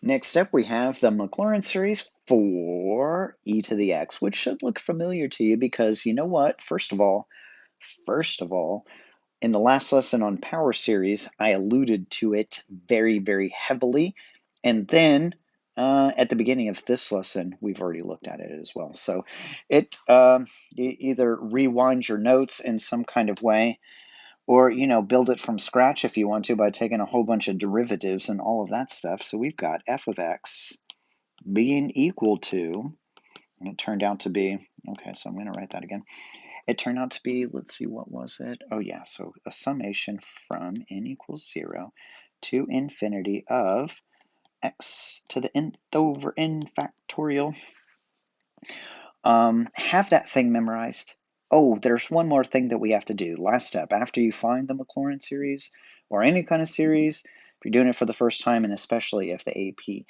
Next up, we have the Maclaurin series for e to the x, which should look familiar to you because you know what? First of all, in the last lesson on power series, I alluded to it very, very heavily. And then at the beginning of this lesson, we've already looked at it as well. So it either rewind your notes in some kind of way, or build it from scratch if you want to by taking a whole bunch of derivatives and all of that stuff. So we've got f of x being equal to, and it turned out to be, okay, so I'm going to write that again. It turned out to be, let's see, what was it? Oh yeah, so a summation from n equals 0 to infinity of x to the nth over n factorial. Have that thing memorized. Oh, there's one more thing that we have to do. Last step, after you find the Maclaurin series or any kind of series, if you're doing it for the first time, and especially if the AP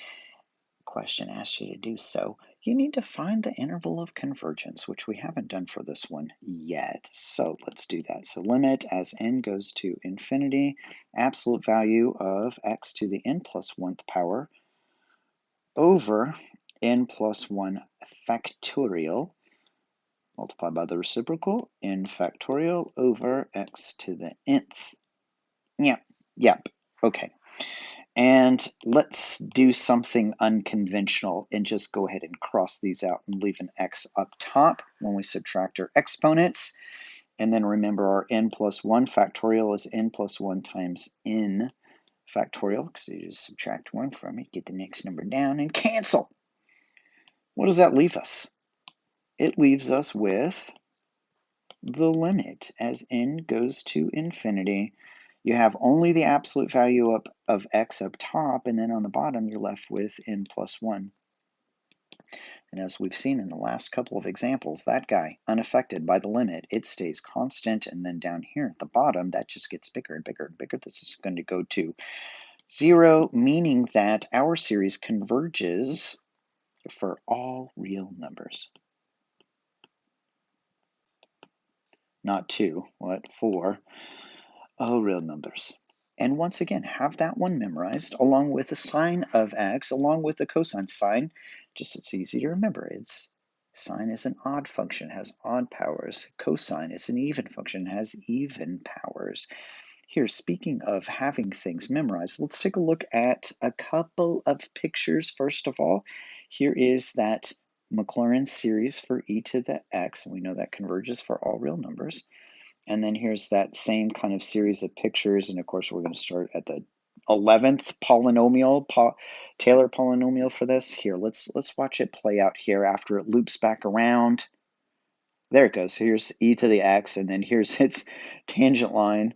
question asks you to do so, you need to find the interval of convergence, which we haven't done for this one yet. So let's do that. So limit as n goes to infinity, absolute value of x to the n plus 1th power over n plus 1 factorial multiplied by the reciprocal, n factorial over x to the nth. Yep, okay. And let's do something unconventional and just go ahead and cross these out and leave an x up top when we subtract our exponents. And then remember our n plus 1 factorial is n plus 1 times n factorial, because you just subtract 1 from it, get the next number down, and cancel. What does that leave us? It leaves us with the limit as n goes to infinity. You have only the absolute value of x up top, and then on the bottom you're left with n plus 1. And as we've seen in the last couple of examples, that guy, unaffected by the limit, it stays constant, and then down here at the bottom, that just gets bigger and bigger and bigger. This is going to go to 0, meaning that our series converges for all real numbers. Not 2, what? 4. All real numbers. And once again, have that one memorized along with the sine of x, along with the cosine. Sine, just it's easy to remember. It's sine is an odd function, has odd powers. Cosine is an even function, has even powers. Here, speaking of having things memorized, let's take a look at a couple of pictures. First of all, here is that Maclaurin series for e to the x, and we know that converges for all real numbers. And then here's that same kind of series of pictures. And of course, we're going to start at the 11th polynomial, Taylor polynomial for this. Here, let's watch it play out here after it loops back around. There it goes. Here's e to the x, and then here's its tangent line.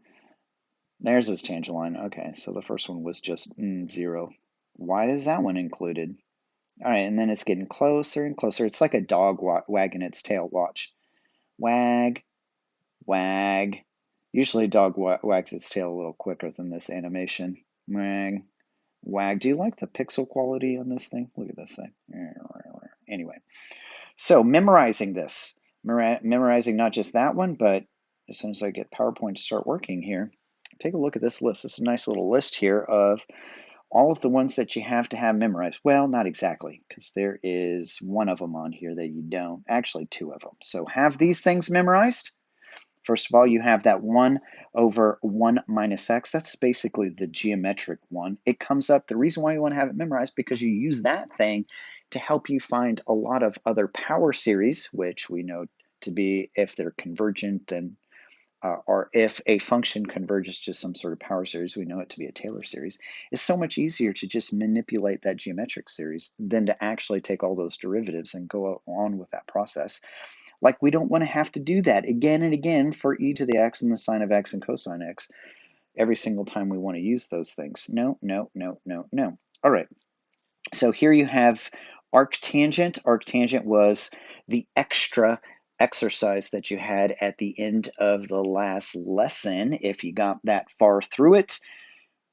There's its tangent line. Okay, so the first one was just 0. Why is that one included? All right, and then it's getting closer and closer. It's like a dog wagging its tail. Watch. Wag, wag. Usually a dog wags its tail a little quicker than this animation. Wag, wag. Do you like the pixel quality on this thing? Look at this thing. Anyway, so memorizing this. Memorizing not just that one, but as soon as I get PowerPoint to start working here, take a look at this list. This is a nice little list here of all of the ones that you have to have memorized. Well, not exactly, because there is one of them on here that you don't. Actually, 2 of them. So have these things memorized. First of all, you have that 1 over 1 minus x. That's basically the geometric one. It comes up, the reason why you want to have it memorized, because you use that thing to help you find a lot of other power series, which we know to be if they're convergent and or if a function converges to some sort of power series, we know it to be a Taylor series. It's so much easier to just manipulate that geometric series than to actually take all those derivatives and go on with that process. Like, we don't want to have to do that again and again for e to the x and the sine of x and cosine x every single time we want to use those things. No, no, no, no, no. All right, so here you have arctangent. Arctangent was the extra exercise that you had at the end of the last lesson, if you got that far through it.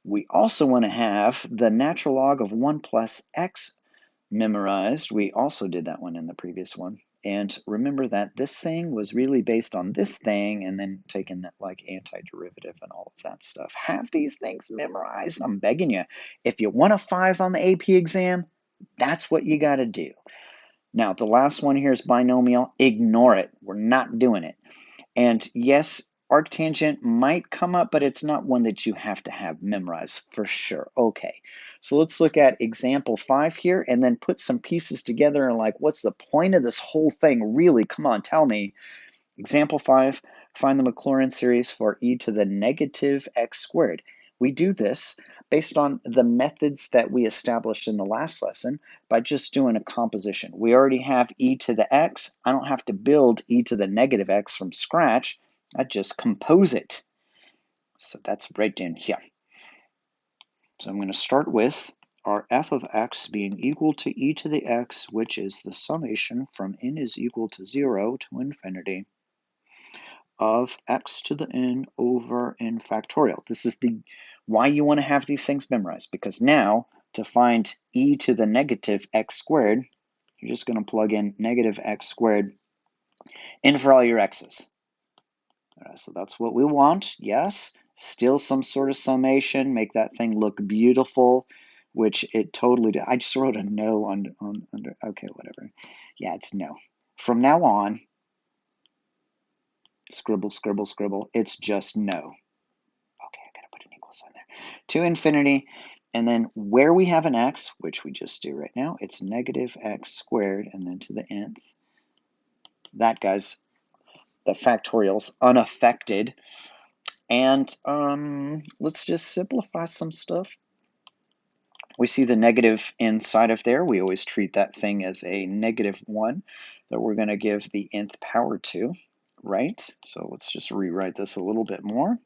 We also want to have the natural log of 1 plus x memorized. We also did that one in the previous one. And remember that this thing was really based on this thing and then taking that like antiderivative and all of that stuff. Have these things memorized. I'm begging you. If you want a 5 on the AP exam, that's what you got to do. Now, the last one here is binomial. Ignore it. We're not doing it. And yes, arctangent might come up, but it's not one that you have to have memorized for sure. Okay, so let's look at example 5 here and then put some pieces together and like, what's the point of this whole thing? Really, come on, tell me. Example 5, find the Maclaurin series for e to the negative x squared. We do this based on the methods that we established in the last lesson by just doing a composition. We already have e to the x. I don't have to build e to the negative x from scratch. I just compose it. So that's right in here. So I'm going to start with our f of x being equal to e to the x, which is the summation from n is equal to 0 to infinity of x to the n over n factorial. This is the why you want to have these things memorized, because now to find e to the negative x squared, you're just going to plug in negative x squared in for all your x's. All right, so that's what we want. Yes, still some sort of summation, make that thing look beautiful, which it totally did. I just wrote a no under, okay, whatever. Yeah, it's no. From now on, scribble, scribble, scribble, it's just no. Okay, I gotta put an equal sign there. To infinity, and then where we have an x, which we just do right now, it's negative x squared, and then to the nth. That, guys, the factorial's unaffected. And let's just simplify some stuff. We see the negative inside of there. We always treat that thing as a -1 that we're going to give the nth power to, right? So let's just rewrite this a little bit more.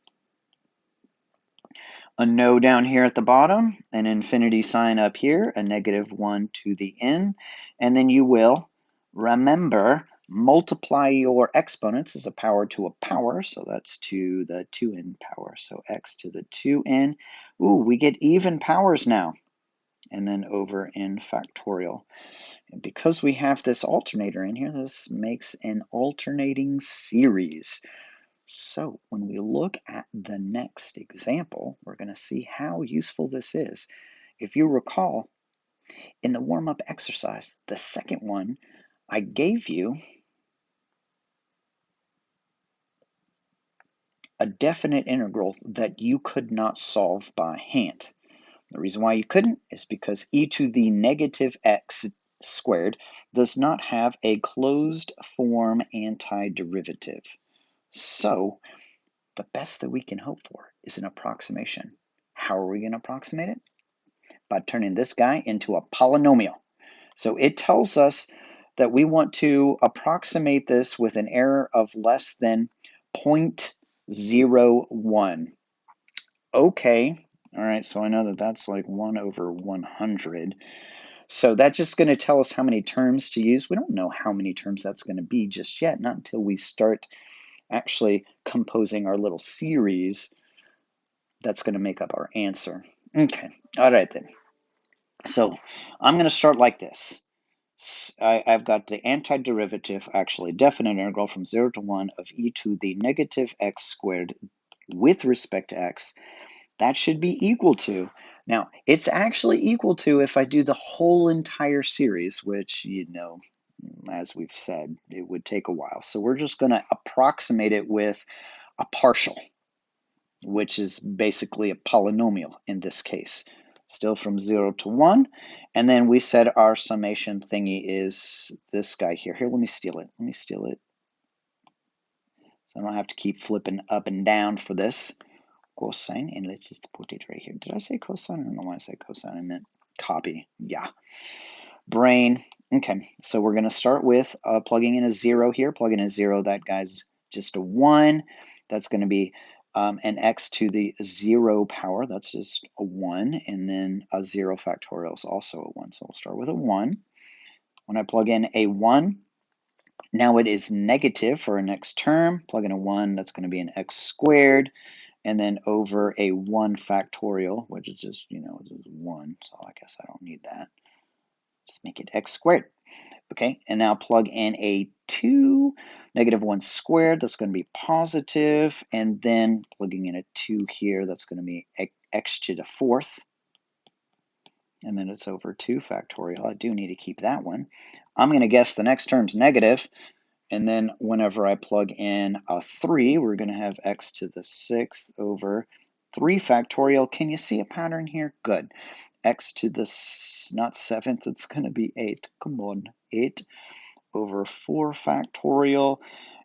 A no down here at the bottom, an infinity sign up here, a -1 to the n, and then you will remember multiply your exponents as a power to a power, so that's to the 2n power, so x to the 2n. Ooh, we get even powers now, and then over n factorial. And because we have this alternator in here, this makes an alternating series. So when we look at the next example, we're going to see how useful this is. If you recall, in the warm-up exercise, the second one, I gave you a definite integral that you could not solve by hand. The reason why you couldn't is because e to the negative x squared does not have a closed form antiderivative. So the best that we can hope for is an approximation. How are we going to approximate it? By turning this guy into a polynomial. So it tells us that we want to approximate this with an error of less than 0.01. Okay, all right, so I know that that's like 1 over 100. So that's just going to tell us how many terms to use. We don't know how many terms that's going to be just yet, not until we start actually composing our little series that's going to make up our answer. Okay, all right then. So I'm going to start like this. I've got the antiderivative, actually definite integral from 0 to 1 of e to the negative x squared with respect to x. That should be equal to, now it's actually equal to if I do the whole entire series, which, you know, as we've said, it would take a while. So we're just going to approximate it with a partial, which is basically a polynomial in this case. Still from 0 to 1. And then we said our summation thingy is this guy here. Here, let me steal it. Let me steal it. So I don't have to keep flipping up and down for this. Cosine, and let's just put it right here. Did I say cosine? I don't know why I said cosine. I meant copy. Yeah. Brain. Okay, so we're going to start with plugging in a 0 here. Plug in a 0. That guy's just a 1. That's going to be an x to the 0 power. That's just a 1. And then a 0 factorial is also a 1. So we'll start with a 1. When I plug in a 1, now it is negative for our next term. Plug in a 1, that's going to be an x squared. And then over a 1 factorial, which is just, you know, just 1. So I guess I don't need that. Just make it x squared. Okay, and now plug in a 2, negative 1 squared, that's going to be positive, and then plugging in a 2 here, that's going to be x to the 4th, and then it's over 2 factorial. I do need to keep that one. I'm going to guess the next term's negative, and then whenever I plug in a 3, we're going to have x to the 6th over 3 factorial. Can you see a pattern here? Good. X to the, not 7th, it's going to be 8. Come on, 8 over 4 factorial,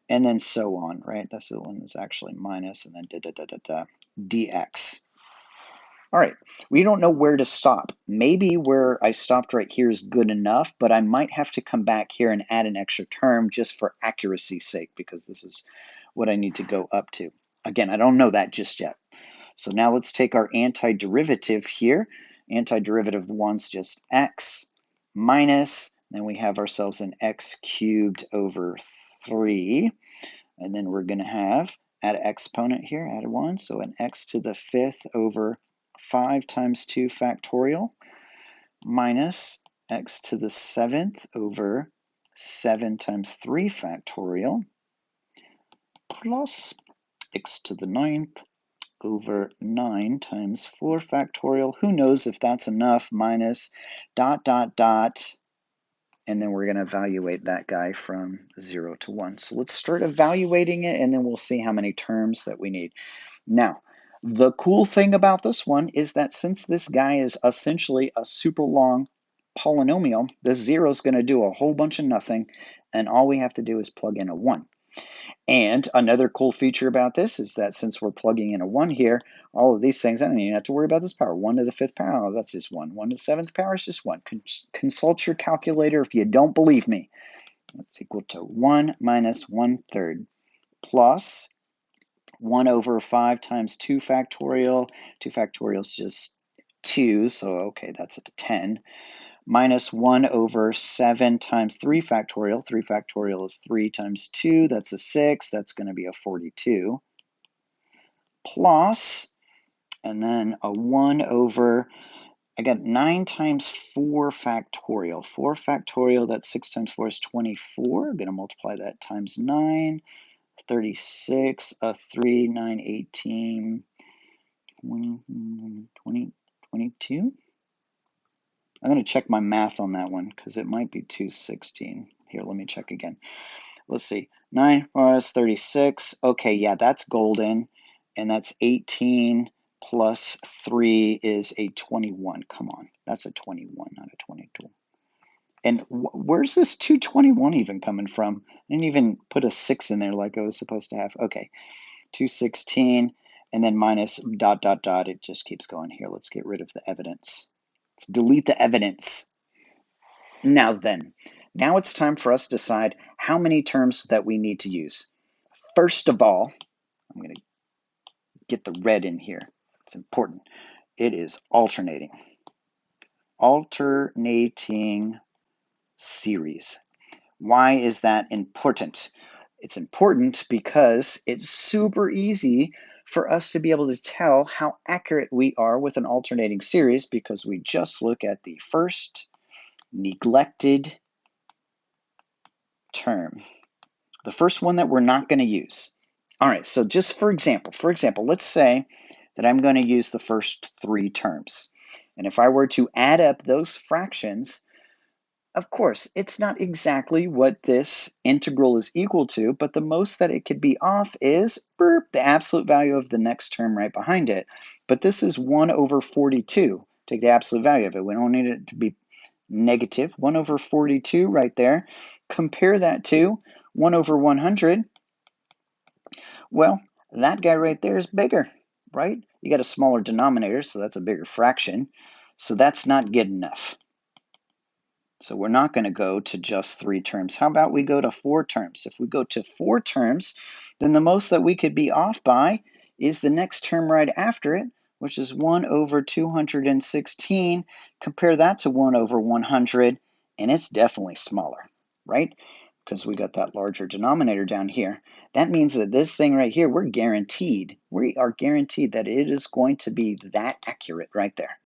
and then so on, right? That's the one that's actually minus, and then dx. All right, we don't know where to stop. Maybe where I stopped right here is good enough, but I might have to come back here and add an extra term just for accuracy's sake, because this is what I need to go up to. Again, I don't know that just yet. So now let's take our antiderivative here. Antiderivative of 1's just x minus, then we have ourselves an x cubed over 3. And then we're going to have, add an exponent here, add 1, so an x to the 5th over 5 times 2 factorial minus x to the 7th over 7 times 3 factorial plus x to the 9th over 9 times 4 factorial. Who knows if that's enough, minus dot, dot, dot, and then we're going to evaluate that guy from 0 to 1. So let's start evaluating it, and then we'll see how many terms that we need. Now, the cool thing about this one is that since this guy is essentially a super long polynomial, the 0 is going to do a whole bunch of nothing, and all we have to do is plug in a 1. And another cool feature about this is that since we're plugging in a 1 here, all of these things, I don't even have to worry about this power. 1 to the 5th power, that's just 1. 1 to the 7th power is just 1. Consult your calculator if you don't believe me. That's equal to 1 minus 1/3 plus 1 over 5 times 2 factorial. 2 factorial is just 2, so okay, that's a 10. Minus 1 over 7 times 3 factorial. 3 factorial is 3 times 2. That's a 6. That's going to be a 42. Plus, and then a 1 over, I got 9 times 4 factorial. 4 factorial, that's 6 times 4 is 24. I'm going to multiply that times 9. 36, a 3, 9, 18, 20, 22. I'm going to check my math on that one because it might be 216. Here, let me check again. Let's see. 9 plus 36. Okay, yeah, that's golden. And that's 18 plus 3 is a 21. Come on, that's a 21, not a 22. And where's this 221 even coming from? I didn't even put a 6 in there like I was supposed to have. Okay, 216, and then minus dot, dot, dot. It just keeps going here. Let's get rid of the evidence. Let's delete the evidence. Now then, now it's time for us to decide how many terms that we need to use. First of all, I'm going to get the red in here. It's important. It is alternating. Alternating series. Why is that important? It's important because it's super easy for us to be able to tell how accurate we are with an alternating series because we just look at the first neglected term, the first one that we're not going to use. All right, so just for example, let's say that I'm going to use the first 3 terms. And if I were to add up those fractions, of course, it's not exactly what this integral is equal to, but the most that it could be off is the absolute value of the next term right behind it. But this is 1 over 42. Take the absolute value of it. We don't need it to be negative. 1 over 42 right there. Compare that to 1 over 100. Well, that guy right there is bigger, right? You got a smaller denominator, so that's a bigger fraction. So that's not good enough. So we're not going to go to just 3 terms. How about we go to 4 terms? If we go to 4 terms, then the most that we could be off by is the next term right after it, which is 1 over 216. Compare that to 1 over 100, and it's definitely smaller, right? Because we got that larger denominator down here. That means that this thing right here, we are guaranteed that it is going to be that accurate right there.